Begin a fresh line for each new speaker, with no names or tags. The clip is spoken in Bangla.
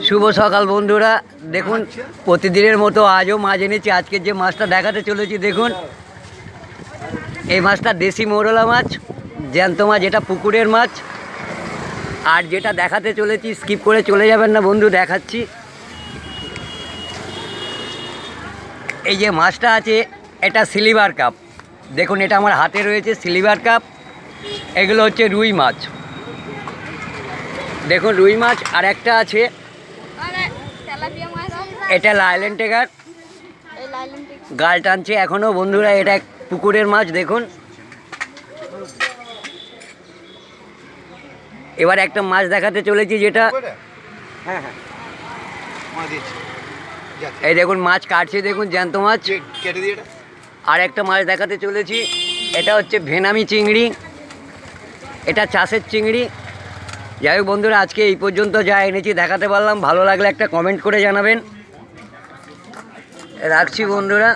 শুভ সকাল বন্ধুরা, দেখুন প্রতিদিনের মতো আজও মাছ এনেছি। আজকের যে মাছটা দেখাতে চলেছি দেখুন, এই মাছটা দেশি মৌরলা মাছ, জ্যান্ত মাছ, এটা পুকুরের মাছ। আর যেটা দেখাতে চলেছি স্কিপ করে চলে যাবেন না বন্ধু, দেখাচ্ছি। এই যে মাছটা আছে এটা সিলভার কাপ, দেখুন এটা আমার হাতে রয়েছে সিলভার কাপ। এগুলো হচ্ছে রুই মাছ, দেখুন রুই মাছ। আর একটা আছে এটা লাইলেন টেগার, গাল টানছে এখনও বন্ধুরা। এটা পুকুরের মাছ দেখুন। এবার একটা মাছ দেখাতে চলেছি যেটা, হ্যাঁ হ্যাঁ, এই দেখুন মাছ কাটছে, দেখুন জ্যান্ত মাছ। আর একটা মাছ দেখাতে চলেছি, এটা হচ্ছে ভেনামি চিংড়ি, এটা চাষের চিংড়ি। যাই হোক বন্ধুরা, আজকে এই পর্যন্ত যা এনেছি দেখাতে পারলাম। ভালো লাগলে একটা কমেন্ট করে জানাবেন। রাখছি বন্ধুরা।